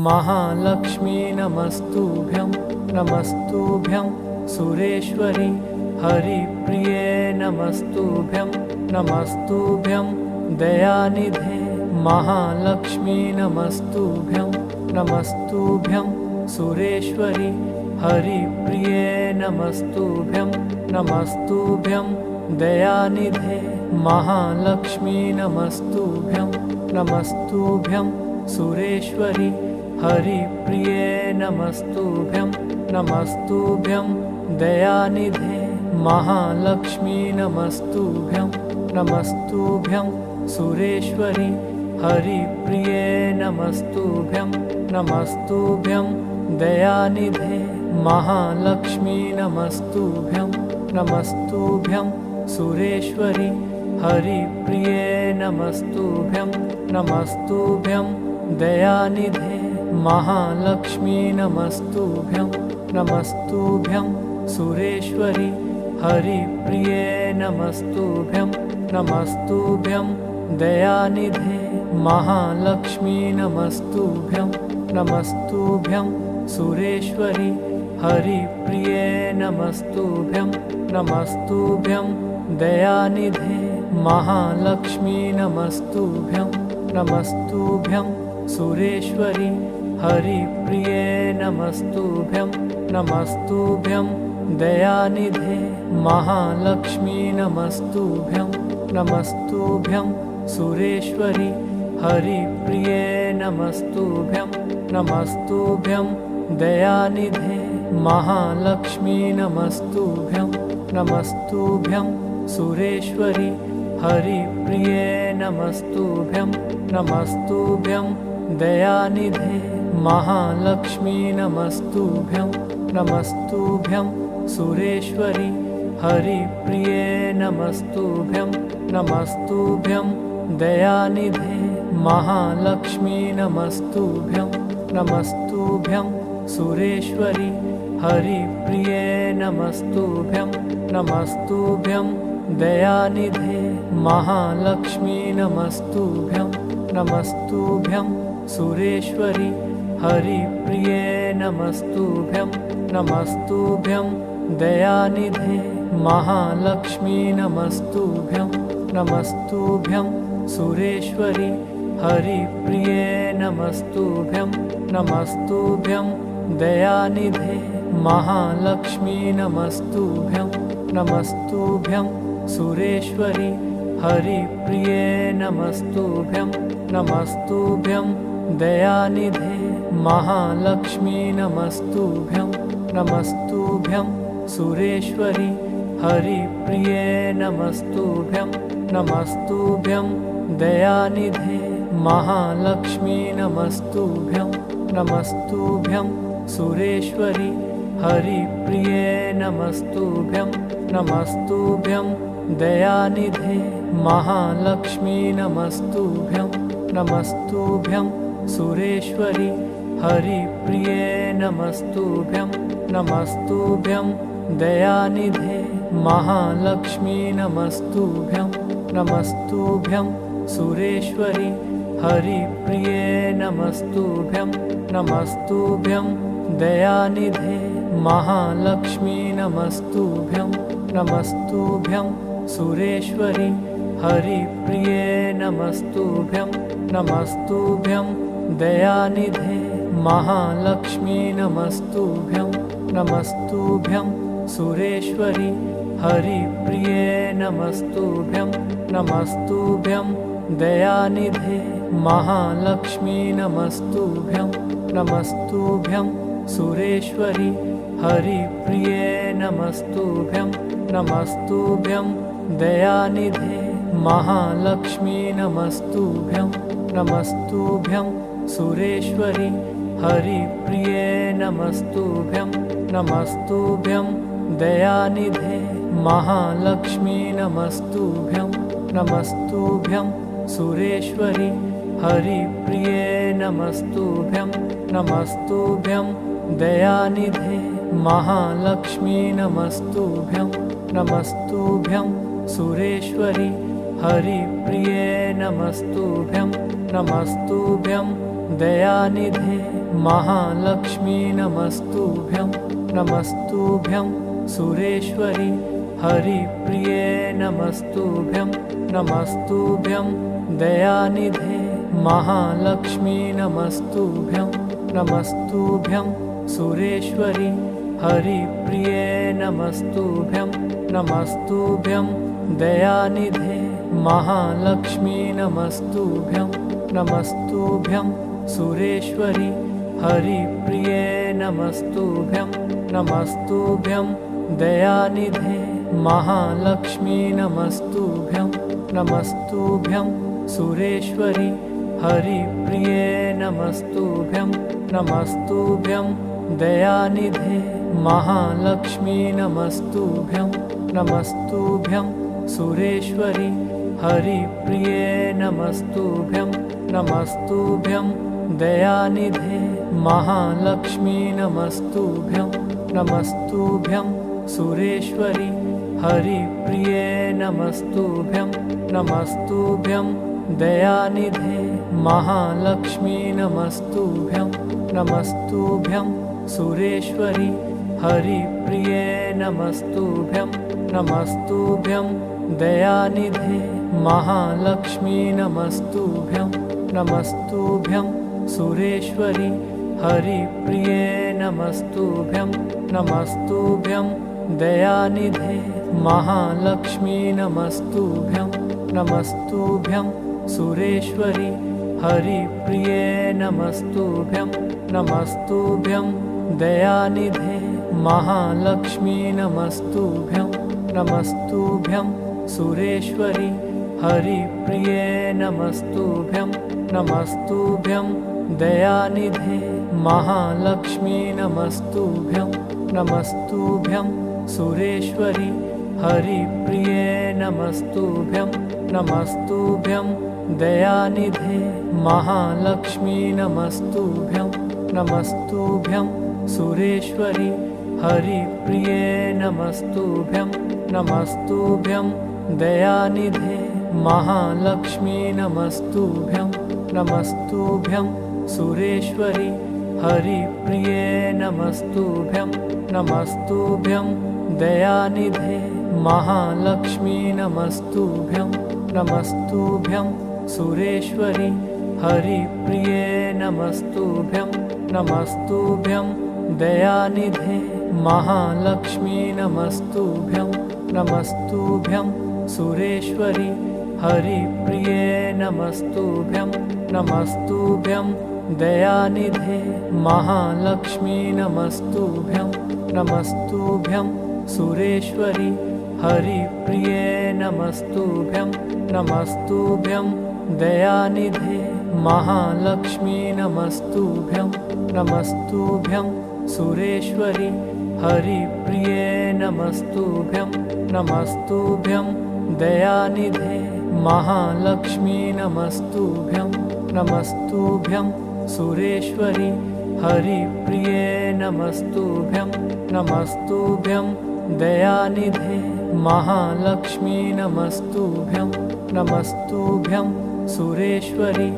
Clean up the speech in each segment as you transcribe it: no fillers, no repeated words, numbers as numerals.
महालक्ष्मी नमस्तुभ्यं नमस्तुभ्यं सुरेश्वरी हरिप्रिये नमस्तुभ्यं नमस्तुभ्यं दयानिधे महालक्ष्मी नमस्तुभ्यं नमस्तुभ्यं सुरेश्वरी हरिप्रिये नमस्तुभ्यं नमस्तुभ्यं दयानिधे महालक्ष्मी नमस्तुभ्यं नमस्तुभ्यं सुरेश्वरी हरिप्रिये नमस्तुभ्यं नमस्तुभ्यं दयानिधे महालक्ष्मी नमस्तुभ्यं नमस्तुभ्यं सुरेश्वरी हरिप्रिये नमस्तुभ्यं नमस्तुभ्यं दयानिधे महालक्ष्मी नमस्तुभ्यं नमस्तुभ्यं सुरेश्वरी हरिप्रिये नमस्तुभ्यं नमस्तुभ्यं दयानिधे महालक्ष्मी नमस्तुभ्यं नमस्तुभ्यं सुरेश्वरी हरिप्रिये नमस्तुभ्यं नमस्तुभ्यं दयानिधे महालक्ष्मी नमस्तुभ्यं नमस्तुभ्यं सुरेश्वरी हरिप्रिये नमस्तुभ्यं नमस्तुभ्यं दयानिधे महालक्ष्मी नमस्तुभ्यं नमस्तुभ्यं सुरेश्वरी हरिप्रिये नमस्तुभ्यं नमस्तुभ्यं दयानिधे महालक्ष्मी नमस्तुभ्यं नमस्तुभ्यं सुरेश्वरी हरिप्रिये नमस्तुभ्यं नमस्तुभ्यं दयानिधे महालक्ष्मी नमस्तुभ्यं नमस्तुभ्यं सुरेश्वरी हरिप्रिये नमस्तुभ्यं नमस्तुभ्यं दयानिधे महालक्ष्मी नमस्तुभ्यं नमस्तुभ्यं सुरेश्वरी हरिप्रिये नमस्तुभ्यं नमस्तुभ्यं दयानिधे महालक्ष्मी नमस्तुभ्यं नमस्तुभ्यं सुरेश्वरी हरिप्रिये नमस्तुभ्यं नमस्तुभ्यं दयानिधे महालक्ष्मी नमस्तुभ्यं नमस्तुभ्यं सुरेश्वरी हरिप्रिये नमस्तुभ्यं नमस्तुभ्यं दयानिधे महालक्ष्मी नमस्तुभ्यं नमस्तुभ्यं सुरेश्वरी हरिप्रिये नमस्तुभ्यं नमस्तुभ्यं दयानिधे महालक्ष्मी नमस्तुभ्यं नमस्तुभ्यं सुरेश्वरी हरिप्रिये नमस्तुभ्यं नमस्तुभ्यं दयानिधे महालक्ष्मी नमस्तुभ्यं नमस्तुभ्यं सुरेश्वरी हरिप्रिये नमस्तुभ्यं नमस्तुभ्यं दयानिधे महालक्ष्मी नमस्तुभ्यं नमस्तुभ्यं सुरेश्वरी हरिप्रिये नमस्तुभ्यं नमस्तुभ्यं दयानिधे महालक्ष्मी नमस्तुभ्यं नमस्तुभ्यं सुरेश्वरी हरिप्रिये नमस्तुभ्यं नमस्तुभ्यं दयानिधे महालक्ष्मी नमस्तुभ्यं नमस्तुभ्यं सुरेश्वरी हरिप्रिये नमस्तुभ्यं नमस्तुभ्यं दयानिधे महालक्ष्मी नमस्तुभ्यं नमस्तुभ्यं सुरेश्वरी हरिप्रिये नमस्तुभ्यं नमस्तुभ्यं दयानिधे महालक्ष्मी नमस्तुभ्यं नमस्तुभ्यं सुरेश्वरी हरिप्रिये नमस्तुभ्यं नमस्तुभ्यं दयानिधे महालक्ष्मी नमस्तुभ्यं नमस्तुभ्यं सुरेश्वरी हरिप्रिये नमस्तुभ्यं नमस्तुभ्यं दयानिधे महालक्ष्मी नमस्तुभ्यं नमस्तुभ्यं सुरेश्वरी हरिप्रिये नमस्तुभ्यं नमस्तुभ्यं दयानिधे महालक्ष्मी नमस्तुभ्यं नमस्तुभ्यं सुरेश्वरी हरिप्रिये नमस्तुभ्यं नमस्तुभ्यं दयानिधे महालक्ष्मी नमस्तुभ्यं नमस्तुभ्यं सुरेश्वरी हरिप्रिये नमस्तुभ्यं नमस्तुभ्यं दयानिधे महालक्ष्मी नमस्तुभ्यं नमस्तुभ्यं सुरेश्वरी हरिप्रिये नमस्तुभ्यं नमस्तुभ्यं दयानिधे महालक्ष्मी नमस्तुभ्यं नमस्तुभ्यं सुरेश्वरी हरिप्रिये नमस्तुभ्यं नमस्तुभ्यं दयानिधे महालक्ष्मी नमस्तुभ्यं नमस्तुभ्यं सुरेश्वरी हरिप्रिये नमस्तुभ्यं नमस्तुभ्यं दयानिधे महालक्ष्मी नमस्तुभ्यं नमस्तुभ्यं सुरेश्वरी हरिप्रिये नमस्तुभ्यं नमस्तुभ्यं दयानिधे महालक्ष्मी नमस्तुभ्यं नमस्तुभ्यं सुरेश्वरी हरिप्रिये नमस्तुभ्यं नमस्तुभ्यं दयानिधे महालक्ष्मी नमस्तुभ्यं नमस्तुभ्यं सुरेश्वरी हरिप्रिये नमस्तुभ्यं नमस्तुभ्यं दयानिधे महालक्ष्मी नमस्तुभ्यं नमस्तुभ्यं सुरेश्वरी हरिप्रिये नमस्तुभ्यं नमस्तुभ्यं दयानिधे महालक्ष्मी नमस्तुभ्यं नमस्तुभ्यं सुरेश्वरी हरिप्रिये नमस्तुभ्यं नमस्तुभ्यं दयानिधे महालक्ष्मी नमस्तुभ्यं नमस्तुभ्यं सुरेश्वरी हरिप्रिये नमस्तुभ्यं नमस्तुभ्यं दयानिधे महालक्ष्मी नमस्तुभ्यं नमस्तुभ्यं सुरेश्वरी हरिप्रिये नमस्तुभ्यं नमस्तुभ्यं दयानिधे महालक्ष्मी नमस्तुभ्यं नमस्तुभ्यं सुरेश्वरी हरिप्रिये नमस्तुभ्यं नमस्तुभ्यं दयानिधे महालक्ष्मी नमस्तुभ्यं नमस्तुभ्यं सुरेश्वरी हरिप्रिये नमस्तुभ्यं नमस्तुभ्यं दयानिधे महालक्ष्मी नमस्तुभ्यं नमस्तुभ्यं सुरेश्वरी हरिप्रिये नमस्तुभ्यं नमस्तुभ्यं दयानिधे महालक्ष्मी नमस्तुभ्यं नमस्तुभ्यं सुरेश्वरी हरिप्रिये नमस्तुभ्यं नमस्तुभ्यं दयानिधे महालक्ष्मी नमस्तुभ्यं नमस्तुभ्यं सुरेश्वरी हरिप्रिये नमस्तुभ्यं नमस्तुभ्यं दयानिधे महालक्ष्मी नमस्तुभ्यं नमस्तुभ्यं सुरेश्वरी हरिप्रिये नमस्तुभ्यं नमस्तुभ्यं दयानिधे महालक्ष्मी नमस्तुभ्यं नमस्तुभ्यं सुरेश्वरी हरिप्रिये नमस्तुभ्यं नमस्तुभ्यं दयानिधे महालक्ष्मी नमस्तुभ्यं नमस्तुभ्यं सुरेश्वरी हरिप्रिये नमस्तुभ्यं नमस्तुभ्यं दयानिधे महालक्ष्मी नमस्तुभ्यं नमस्तुभ्यं सुरेश्वरी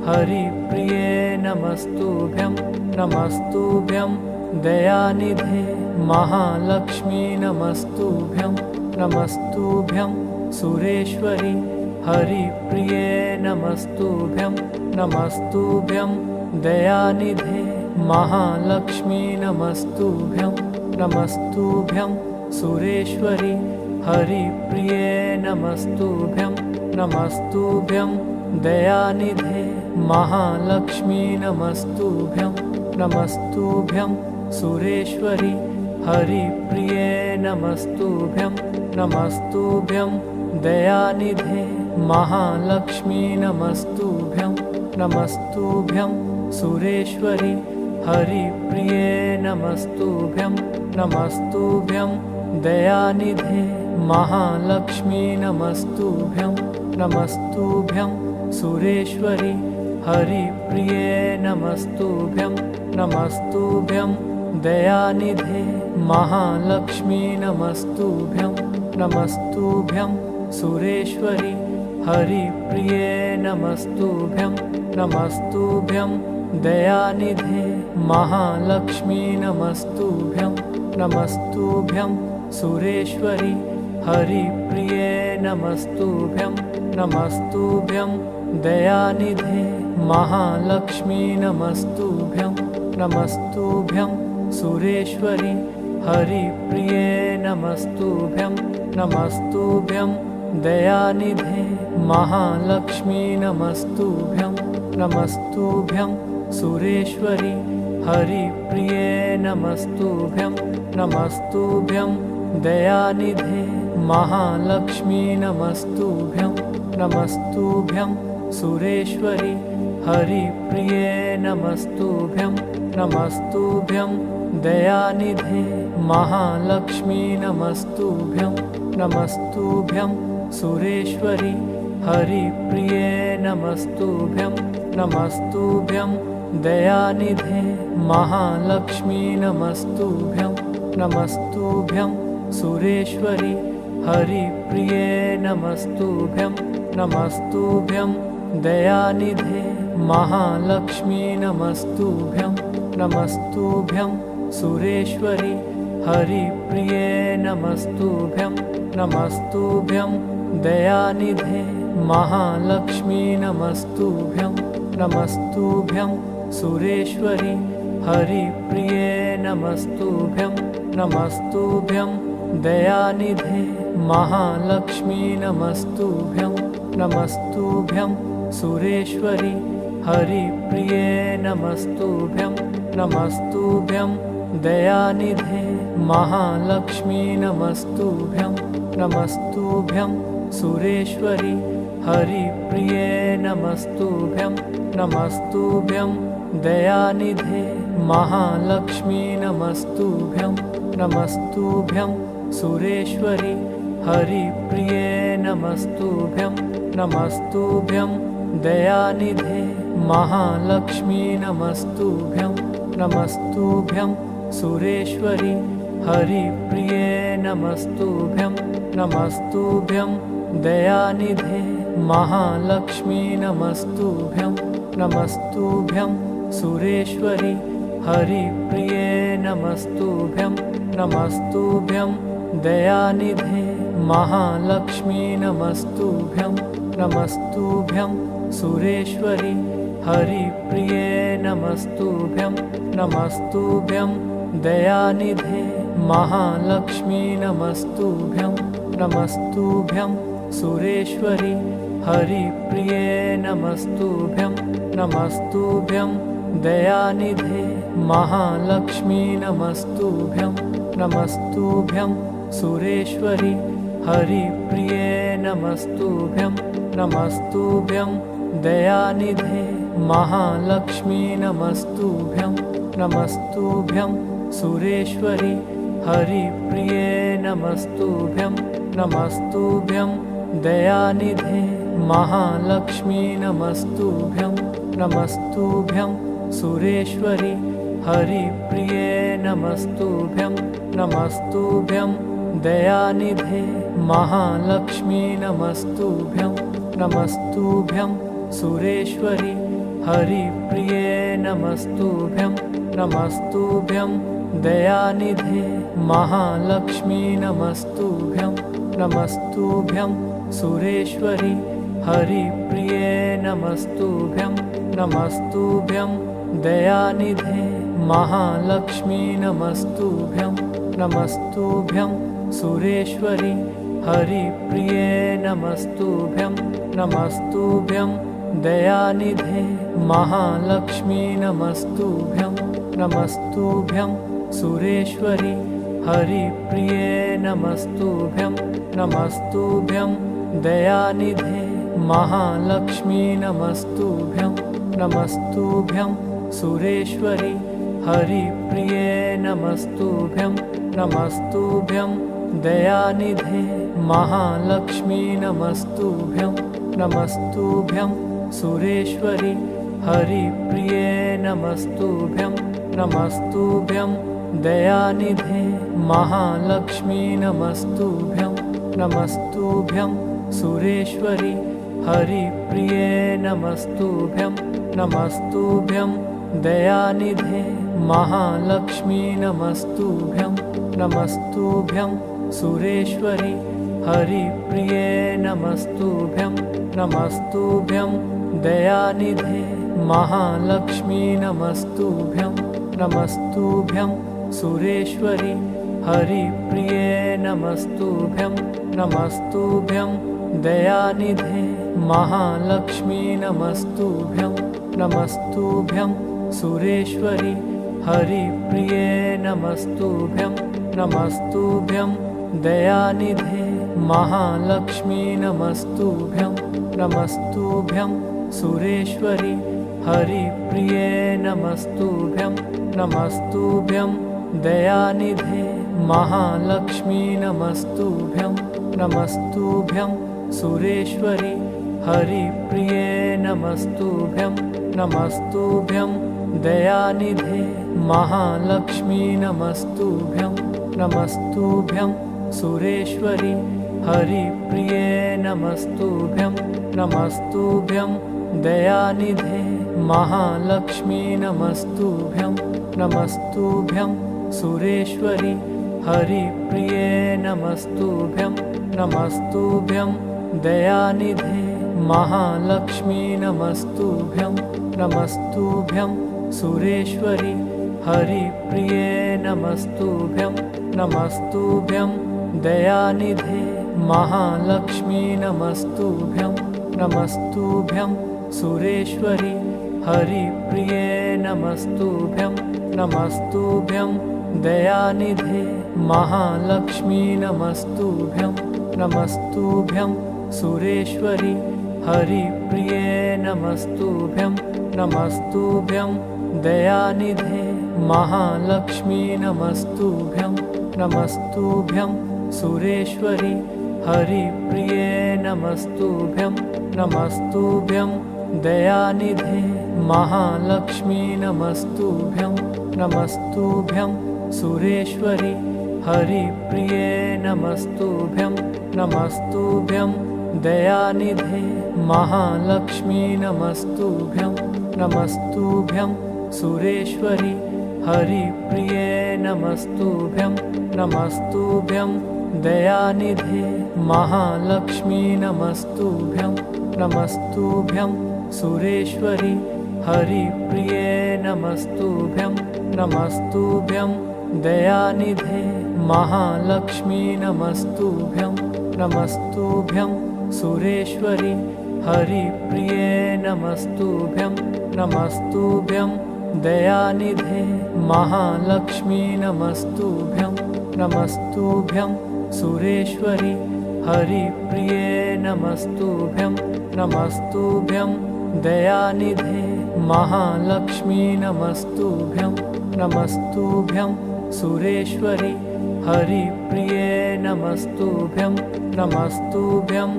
हरिप्रिये नमस्तुभ्यं नमस्तुभ्यं दयानिधे महालक्ष्मी नमस्तुभ्यं नमस्तुभ्यं सुरेश्वरी हरिप्रिये नमस्तुभ्यं नमस्तुभ्यं दयानिधे महालक्ष्मी नमस्तुभ्यं नमस्तुभ्यं सुरेश्वरी हरिप्रिये नमस्तुभ्यं नमस्तुभ्यं दयानिधे महालक्ष्मी नमस्तुभ्यं नमस्तुभ्यं सुरेश्वरी हरिप्रिये नमस्तुभ्यं नमस्तुभ्यं दयानिधे महालक्ष्मी नमस्तुभ्यं नमस्तुभ्यं सुरेश्वरी हरिप्रिये नमस्तुभ्यं नमस्तुभ्यं दयानिधे महालक्ष्मी नमस्तुभ्यं नमस्तुभ्यं सुरेश्वरी हरिप्रिये नमस्तुभ्यं नमस्तुभ्यं दयानिधे महालक्ष्मी नमस्तुभ्यं नमस्तुभ्यं सुरेश्वरी हरिप्रिये नमस्तुभ्यं नमस्तुभ्यं दयानिधे महालक्ष्मी नमस्तुभ्यं नमस्तुभ्यं सुरेश्वरि हरिप्रिये नमस्तुभ्यं नमस्तुभ्यं दयानिधे महालक्ष्मी नमस्तुभ्यं नमस्तुभ्यं सुरेश्वरि हरिप्रिये नमस्तुभ्यं नमस्तुभ्यं दयानिधे महालक्ष्मी नमस्तुभ्यं नमस्तुभ्यं सुरेश्वरि हरिप्रिये नमस्तुभ्यं नमस्तुभ्यं दयानिधे महालक्ष्मी नमस्तुभ्यं नमस्तुभ्यं सुरेश्वरि हरिप्रिये नमस्तुभ्यं नमस्तुभ्यं दयानिधे महालक्ष्मी नमस्तुभ्यं नमस्तुभ्यं सुरेश्वरि हरिप्रिये नमस्तुभ्यं नमस्तुभ्यं दयानिधे महालक्ष्मी नमस्तुभ्यं नमस्तुभ्यं सुरेश्वरि हरिप्रिये नमस्तुभ्यं नमस्तुभ्यं दयानिधे महालक्ष्मी नमस्तुभ्यं नमस्तुभ्यं सुरेश्वरि हरिप्रिये नमस्तुभ्यं नमस्तुभ्यं दयानिधे महालक्ष्मी नमस्तुभ्यं नमस्तुभ्यं सुरेश्वरि हरिप्रिये नमस्तुभ्यं नमस्तुभ्यं दयानिधे महालक्ष्मी नमस्तुभ्यं नमस्तुभ्यं सुरेश्वरि हरिप्रिये नमस्तुभ्यं नमस्तुभ्यं दयानिधे महालक्ष्मी नमस्तुभ्यं नमस्तुभ्यं सुरेश्वरि हरिप्रिये नमस्तुभ्यं नमस्तुभ्यं दयानिधे महालक्ष्मी नमस्तुभ्यं नमस्तुभ्यं सुरेश्वरि हरिप्रिये नमस्तुभ्यं नमस्तुभ्यं दयानिधे महालक्ष्मी नमस्तुभ्यं नमस्तुभ्यं सुरेश्वरि हरिप्रिये नमस्तुभ्यं नमस्तुभ्यं दयानिधे महालक्ष्मी नमस्तुभ्यं नमस्तुभ्यं सुरेश्वरि हरिप्रिये नमस्तुभ्यं नमस्तुभ्यं दयानिधे महालक्ष्मी नमस्तुभ्यं नमस्तुभ्यं सुरेश्वरि हरिप्रिये नमस्तुभ्यं नमस्तुभ्यं दयानिधे महालक्ष्मी नमस्तुभ्यं नमस्तुभ्यं सुरेश्वरि हरिप्रिये नमस्तुभ्यं नमस्तुभ्यं दयानिधे महालक्ष्मी नमस्तुभ्यं नमस्तुभ्यं सुरेश्वरि हरिप्रिये नमस्तुभ्यं नमस्तुभ्यं दयानिधे महालक्ष्मी नमस्तुभ्यं नमस्तुभ्यं सुरेश्वरि हरिप्रिये नमस्तुभ्यं नमस्तुभ्यं दयानिधे महालक्ष्मी नमस्तुभ्यं नमस्तुभ्यं सुरेश्वरि हरिप्रिये नमस्तुभ्यं नमस्तुभ्यं दयानिधे महालक्ष्मी नमस्तुभ्यं नमस्तुभ्यं सुरेश्वरि हरिप्रिये नमस्तुभ्यं नमस्तुभ्यं दयानिधे महालक्ष्मी नमस्तुभ्यं नमस्तुभ्यं सुरेश्वरि हरिप्रिये नमस्तुभ्यं नमस्तुभ्यं दयानिधे महालक्ष्मी नमस्तुभ्यं नमस्तुभ्यं सुरेश्वरि हरिप्रिये नमस्तुभ्यं नमस्तुभ्यं दयानिधे महालक्ष्मी नमस्तुभ्यं नमस्तुभ्यं सुरेश्वरि हरिप्रिये नमस्तुभ्यं नमस्तुभ्यं दयानिधे महालक्ष्मी नमस्तुभ्यं नमस्तुभ्यं सुरेश्वरि हरिप्रिये नमस्तुभ्यं नमस्तुभ्यं दयानिधे महालक्ष्मी नमस्तुभ्यं नमस्तुभ्यं सुरेश्वरि हरिप्रिये नमस्तुभ्यं नमस्तुभ्यं दयानिधे महालक्ष्मी नमस्तुभ्यं नमस्तुभ्यं सुरेश्वरि हरिप्रिये नमस्तुभ्यं नमस्तुभ्यं दयानिधे महालक्ष्मी नमस्तुभ्यं नमस्तुभ्यं सुरेश्वरि हरिप्रिये नमस्तुभ्यं नमस्तुभ्यं दयानिधे महालक्ष्मी नमस्तुभ्यं नमस्तुभ्यं सुरेश्वरि हरिप्रिये नमस्तुभ्यं नमस्तुभ्यं दयानिधे महालक्ष्मी नमस्तुभ्यं नमस्तुभ्यं सुरेश्वरि हरिप्रिये नमस्तुभ्यं नमस्तुभ्यं दयानिधे महालक्ष्मी नमस्तुभ्यं नमस्तुभ्यं सुरेश्वरि हरिप्रिये नमस्तुभ्यं नमस्तुभ्यं दयानिधे महालक्ष्मी नमस्तुभ्यं नमस्तुभ्यं सुरेश्वरि हरिप्रिये नमस्तुभ्यं नमस्तुभ्यं दयानिधे महालक्ष्मी नमस्तुभ्यं नमस्तुभ्यं सुरेश्वरि हरिप्रिये नमस्तुभ्यं नमस्तुभ्यं दयानिधे महालक्ष्मी नमस्तुभ्यं नमस्तुभ्यं सुरेश्वरि हरिप्रिये नमस्तुभ्यं नमस्तुभ्यं दयानिधे महालक्ष्मी नमस्तुभ्यं नमस्तुभ्यं सुरेश्वरि हरिप्रिये नमस्तुभ्यं नमस्तुभ्यं दयानिधे महालक्ष्मी नमस्तुभ्यं नमस्तुभ्यं सुरेश्वरि हरिप्रिये नमस्तुभ्यं नमस्तुभ्यं दयानिधे महालक्ष्मी नमस्तुभ्यं नमस्तुभ्यं सुरेश्वरि हरिप्रिये नमस्तुभ्यं नमस्तुभ्यं दयानिधे महालक्ष्मी नमस्तुभ्यं नमस्तुभ्यं सुरेश्वरि हरिप्रिये नमस्तुभ्यं नमस्तुभ्यं दयानिधे महालक्ष्मी नमस्तुभ्यं नमस्तुभ्यं सुरेश्वरि हरिप्रिये नमस्तुभ्यं नमस्तुभ्यं दयानिधे महालक्ष्मी नमस्तुभ्यं नमस्तुभ्यं सुरेश्वरि हरिप्रिये नमस्तुभ्यं नमस्तुभ्यं दयानिधे महालक्ष्मी नमस्तुभ्यं नमस्तुभ्यं सुरेश्वरि हरिप्रिये नमस्तुभ्यं नमस्तुभ्यं दयानिधे महालक्ष्मी नमस्तुभ्यं नमस्तुभ्यं सुरेश्वरि हरिप्रिये नमस्तुभ्यं नमस्तुभ्यं दयानिधे महालक्ष्मी नमस्तुभ्यं नमस्तुभ्यं सुरेश्वरि हरिप्रिये नमस्तुभ्यं नमस्तुभ्यं दयानिधे महालक्ष्मी नमस्तुभ्यं नमस्तुभ्यं सुरेश्वरि हरिप्रिये नमस्तुभ्यं नमस्तुभ्यं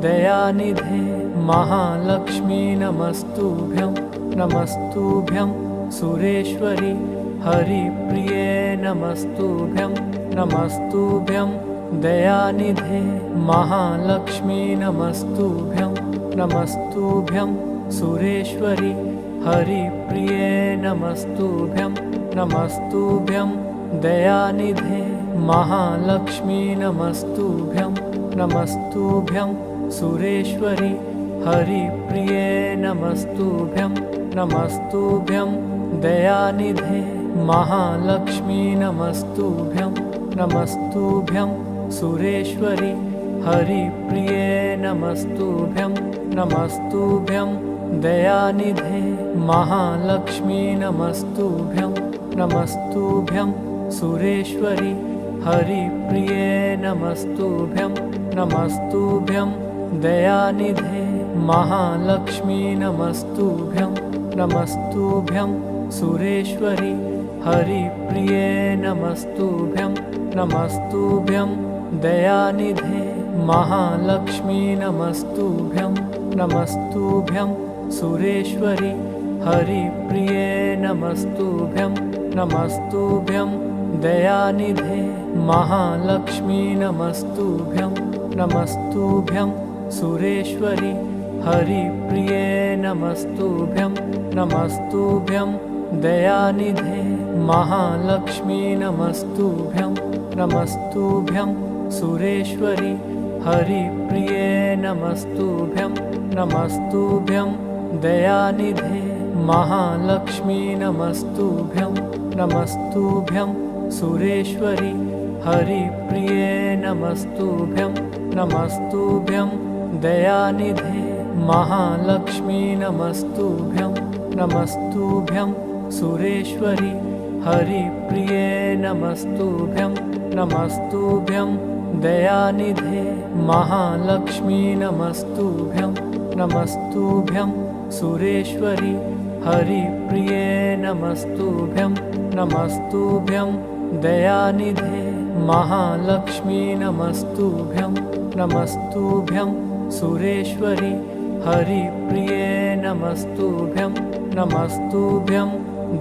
दयानिधे महालक्ष्मी नमस्तुभ्यं नमस्तुभ्यं सुरेश्वरि हरिप्रिये नमस्तुभ्यं नमस्तुभ्यं दयानिधे महालक्ष्मी नमस्तुभ्यं नमस्तुभ्यं सुरेश्वरि हरिप्रिये नमस्तुभ्यं नमस्तुभ्यं दयानिधे महालक्ष्मी नमस्तुभ्यं नमस्तुभ्यं सुरेश्वरि हरिप्रिये नमस्तुभ्यं नमस्तुभ्यं दयानिधे महालक्ष्मी नमस्तुभ्यं नमस्तुभ्यं सुरेश्वरि हरिप्रिये नमस्तुभ्यं नमस्तुभ्यं दयानिधे महालक्ष्मी नमस्तुभ्यं नमस्तुभ्यं सुरेश्वरि हरिप्रिये नमस्तुभ्यं नमस्तुभ्यं दयानिधे महालक्ष्मी नमस्तुभ्यं नमस्तुभ्यं सुरेश्वरि हरिप्रिये नमस्तुभ्यं नमस्तुभ्यं दयानिधे महालक्ष्मी नमस्तुभ्यं नमस्तुभ्यं सुरेश्वरि हरिप्रिये नमस्तुभ्यं नमस्तुभ्यं दयानिधे महालक्ष्मी नमस्तुभ्यं नमस्तुभ्यं सुरेश्वरि हरिप्रिये नमस्तुभ्यं नमस्तुभ्यं दयानिधे महालक्ष्मी नमस्तुभ्यं नमस्तुभ्यं सुरेश्वरी हरिप्रिये नमस्तुभ्यं नमस्तुभ्यं दयानिधे महालक्ष्मी नमस्तुभ्यं नमस्तुभ्यं सुरेश्वरी हरिप्रिये नमस्तुभ्यं नमस्तुभ्यं दयानिधे महालक्ष्मी नमस्तुभ्यं नमस्तुभ्यं सुरेश्वरी हरिप्रिये नमस्तुभ्यं नमस्तुभ्यं दयानिधे महालक्ष्मी नमस्तुभ्यं नमस्तुभ्यं सुरेश्वरी हरिप्रिये नमस्तुभ्यं नमस्तुभ्यं दयानिधे महालक्ष्मी नमस्तुभ्यं नमस्तुभ्यं सुरेश्वरी हरिप्रिये नमस्तुभ्यं नमस्तुभ्यं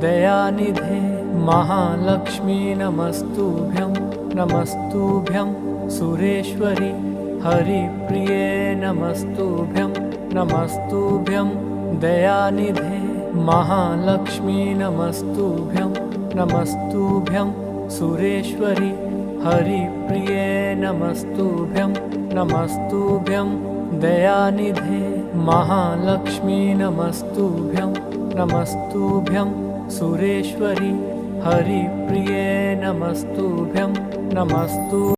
दयानिधे महालक्ष्मी नमस्तुभ्यं नमस्तुभ्यं सुरेश्वरी हरिप्रिये नमस्तुभ्यं नमस्तुभ्यं दयानिधे महालक्ष्मी नमस्तुभ्यं नमस्तुभ्यं सुरेश्वरी हरिप्रिये नमस्तुभ्यं नमस्तुभ्यं दयानिधे महालक्ष्मी नमस्तुभ्यं नमस्तुभ्यं सुरेश्वरी हरिप्रिये नमस्तुभ्यं नमस्तु